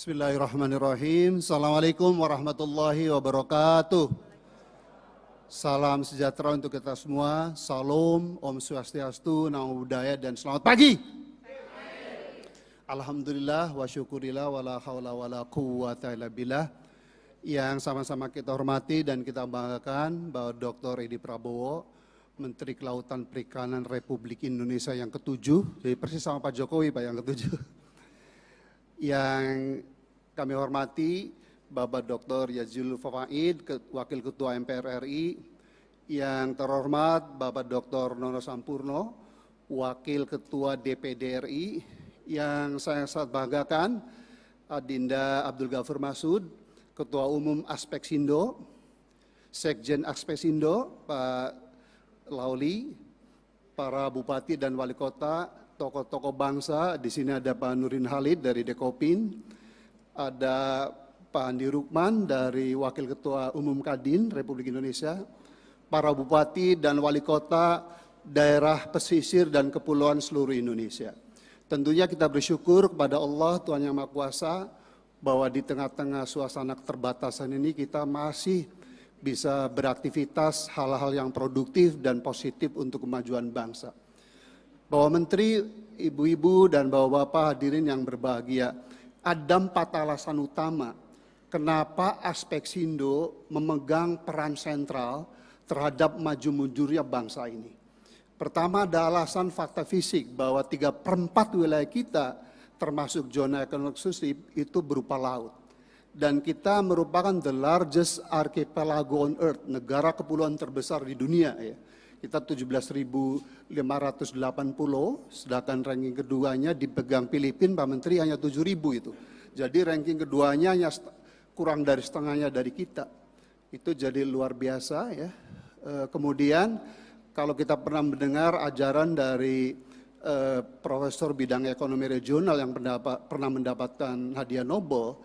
Bismillahirrahmanirrahim. Assalamualaikum warahmatullahi wabarakatuh. Salam sejahtera untuk kita semua. Salam, Om Swastiastu, Namo Buddhaya, dan selamat pagi. Alhamdulillah wa syukurillah wa la hawla wa la quwwata illa billah. Yang sama-sama kita hormati dan kita banggakan bahwa Dr. Edi Prabowo, Menteri Kelautan Perikanan Republik Indonesia yang ke-7, jadi persis sama Pak Jokowi Pak yang ke-7. Yang kami hormati Bapak Dr. Yazilul Fawait, Wakil Ketua MPR RI, yang terhormat Bapak Dr. Nono Sampurno, Wakil Ketua DPD RI, yang saya sangat banggakan Adinda Abdul Ghafur Masud, Ketua Umum Aspeksindo, Sekjen Aspeksindo, Pak Lauli, para Bupati dan Wali Kota, tokoh-tokoh bangsa. Di sini ada Pak Nurin Halid dari Dekopin, ada Pak Andi Rukman dari Wakil Ketua Umum Kadin Republik Indonesia, para Bupati dan Wali Kota daerah pesisir dan kepulauan seluruh Indonesia. Tentunya kita bersyukur kepada Allah Tuhan Yang Maha Kuasa bahwa di tengah-tengah suasana keterbatasan ini kita masih bisa beraktivitas hal-hal yang produktif dan positif untuk kemajuan bangsa. Bapak Menteri, Ibu-ibu dan Bapak-bapak hadirin yang berbahagia, ada 4 alasan utama kenapa Aspeksindo memegang peran sentral terhadap maju mundurnya bangsa ini. Pertama ada alasan fakta fisik bahwa 3/4 wilayah kita termasuk zona ekonomi eksklusif itu berupa laut. Dan kita merupakan the largest archipelago on earth, negara kepulauan terbesar di dunia ya. Kita 17.508 pulau, sedangkan ranking keduanya dipegang Filipina, Pak Menteri, hanya 7.000 itu. Jadi ranking keduanya hanya kurang dari setengahnya dari kita. Itu jadi luar biasa ya. Kemudian kalau kita pernah mendengar ajaran dari profesor bidang ekonomi regional yang pernah mendapatkan hadiah Nobel,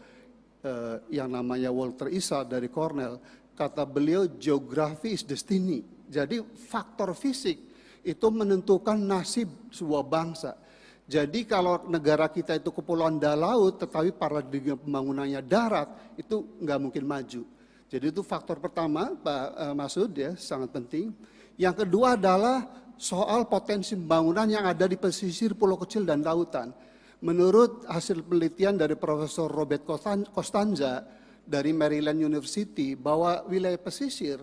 yang namanya Walter Isaak dari Cornell, kata beliau geography is destiny. Jadi faktor fisik itu menentukan nasib sebuah bangsa. Jadi kalau negara kita itu kepulauan dan laut tetapi paradigma pembangunannya darat, itu nggak mungkin maju. Jadi itu faktor pertama Pak Masud ya, sangat penting. Yang kedua adalah soal potensi pembangunan yang ada di pesisir, pulau kecil dan lautan. Menurut hasil penelitian dari Profesor Robert Costanza dari Maryland University bahwa wilayah pesisir,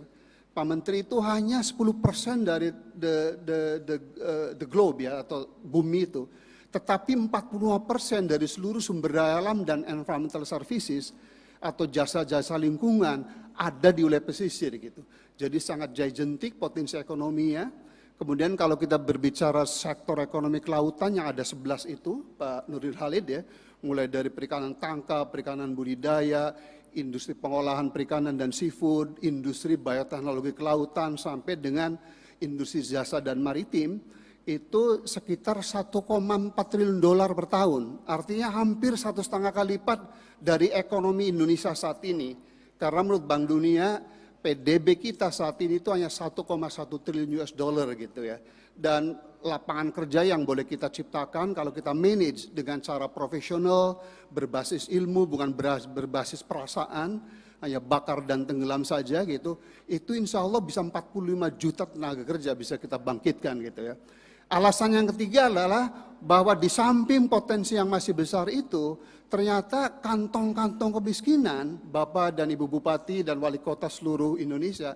Pak Menteri, itu hanya 10% dari the globe ya, atau bumi itu. Tetapi 45% dari seluruh sumber daya alam dan environmental services atau jasa-jasa lingkungan ada di wilayah pesisir gitu. Jadi sangat gigantic potensi ekonominya. Kemudian kalau kita berbicara sektor ekonomi kelautan yang ada 11 itu, Pak Nurdin Halid ya, mulai dari perikanan tangkap, perikanan budidaya, industri pengolahan perikanan dan seafood, industri bioteknologi kelautan, sampai dengan industri jasa dan maritim, itu sekitar 1,4 triliun dolar per tahun. Artinya hampir 1,5 kali lipat dari ekonomi Indonesia saat ini. Karena menurut Bank Dunia, PDB kita saat ini itu hanya 1,1 triliun US dollar gitu ya. Dan lapangan kerja yang boleh kita ciptakan kalau kita manage dengan cara profesional, berbasis ilmu, bukan berbasis perasaan, hanya bakar dan tenggelam saja gitu, itu insya Allah bisa 45 juta tenaga kerja bisa kita bangkitkan gitu ya. Alasan yang ketiga adalah bahwa di samping potensi yang masih besar itu, ternyata kantong-kantong kemiskinan Bapak dan Ibu Bupati dan Wali Kota seluruh Indonesia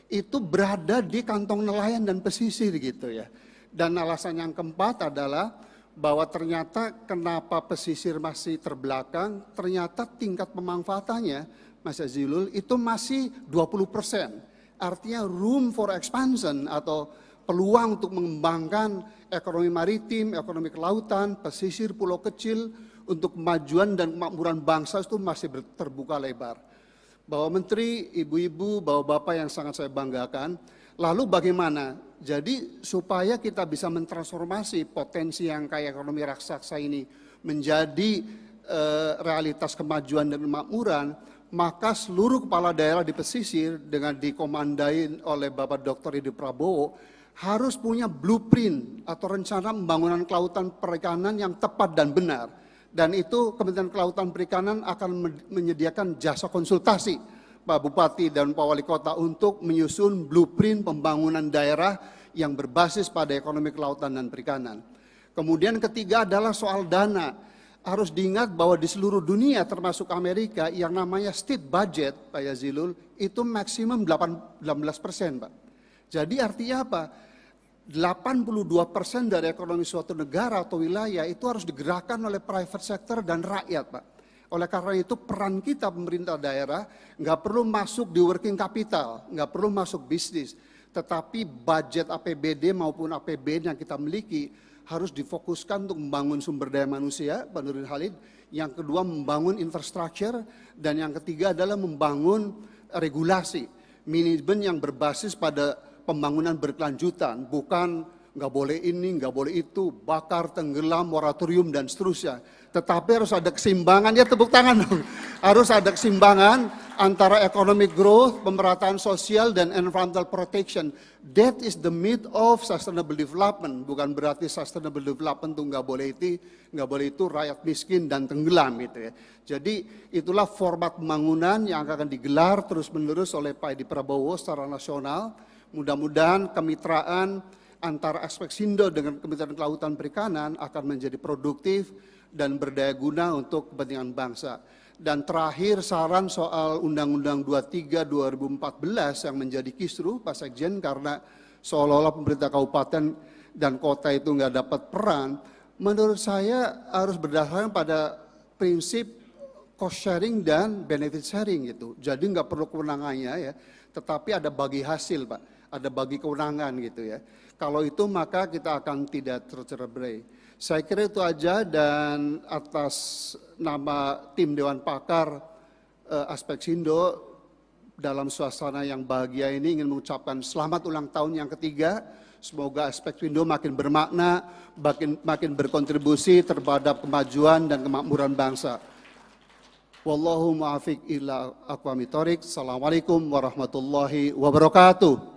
itu berada di kantong nelayan dan pesisir gitu ya. Dan alasan yang keempat adalah bahwa ternyata kenapa pesisir masih terbelakang, ternyata tingkat pemanfaatannya, Mas Azilul, itu masih 20%. Artinya room for expansion atau peluang untuk mengembangkan ekonomi maritim, ekonomi kelautan, pesisir, pulau kecil untuk kemajuan dan kemakmuran bangsa itu masih terbuka lebar. Bapak Menteri, Ibu-ibu, Bapak-bapak yang sangat saya banggakan, lalu bagaimana? Jadi supaya kita bisa mentransformasi potensi yang kayak ekonomi raksasa ini menjadi realitas kemajuan dan kemakmuran, maka seluruh kepala daerah di pesisir dengan dikomandai oleh Bapak Dr. Edi Prabowo harus punya blueprint atau rencana pembangunan kelautan perikanan yang tepat dan benar. Dan itu Kementerian Kelautan Perikanan akan menyediakan jasa konsultasi Pak Bupati dan Pak Wali Kota untuk menyusun blueprint pembangunan daerah yang berbasis pada ekonomi kelautan dan perikanan. Kemudian ketiga adalah soal dana. Harus diingat bahwa di seluruh dunia termasuk Amerika yang namanya state budget, Pak Yazilul, itu maksimum 18%, Pak. Jadi artinya apa? 82% dari ekonomi suatu negara atau wilayah itu harus digerakkan oleh private sector dan rakyat, Pak. Oleh karena itu peran kita pemerintah daerah nggak perlu masuk di working capital, nggak perlu masuk bisnis. Tetapi budget APBD maupun APBN yang kita miliki harus difokuskan untuk membangun sumber daya manusia, Pak Nurdin Halid. Yang kedua membangun infrastruktur, dan yang ketiga adalah membangun regulasi, manajemen yang berbasis pada pembangunan berkelanjutan, bukan nggak boleh ini, nggak boleh itu, bakar, tenggelam, moratorium, dan seterusnya. Tetapi harus ada keseimbangan, ya tepuk tangan dong. Harus ada keseimbangan antara economic growth, pemerataan sosial, dan environmental protection. That is the myth of sustainable development. Bukan berarti sustainable development itu nggak boleh itu rakyat miskin dan tenggelam gitu ya. Jadi itulah format pembangunan yang akan digelar terus-menerus oleh Pak Edi Prabowo secara nasional. Mudah-mudahan kemitraan antara Aspeksindo dengan Kementerian Kelautan Perikanan akan menjadi produktif dan berdaya guna untuk kepentingan bangsa. Dan terakhir saran soal Undang-Undang 23 2014 yang menjadi kisruh Pak Sekjen, karena seolah-olah pemerintah kabupaten dan kota itu nggak dapat peran. Menurut saya harus berdasarkan pada prinsip cost sharing dan benefit sharing gitu. Jadi nggak perlu kewenangannya ya, tetapi ada bagi hasil, Pak, ada bagi kewenangan gitu ya. Kalau itu maka kita akan tidak tercerai-berai. Saya kira itu aja, dan atas nama tim Dewan Pakar Aspeksindo dalam suasana yang bahagia ini ingin mengucapkan selamat ulang tahun yang ketiga. Semoga Aspeksindo makin bermakna, makin berkontribusi terhadap kemajuan dan kemakmuran bangsa. Wallahu muwaffiq ila aqwamit thoriq. Assalamualaikum warahmatullahi wabarakatuh.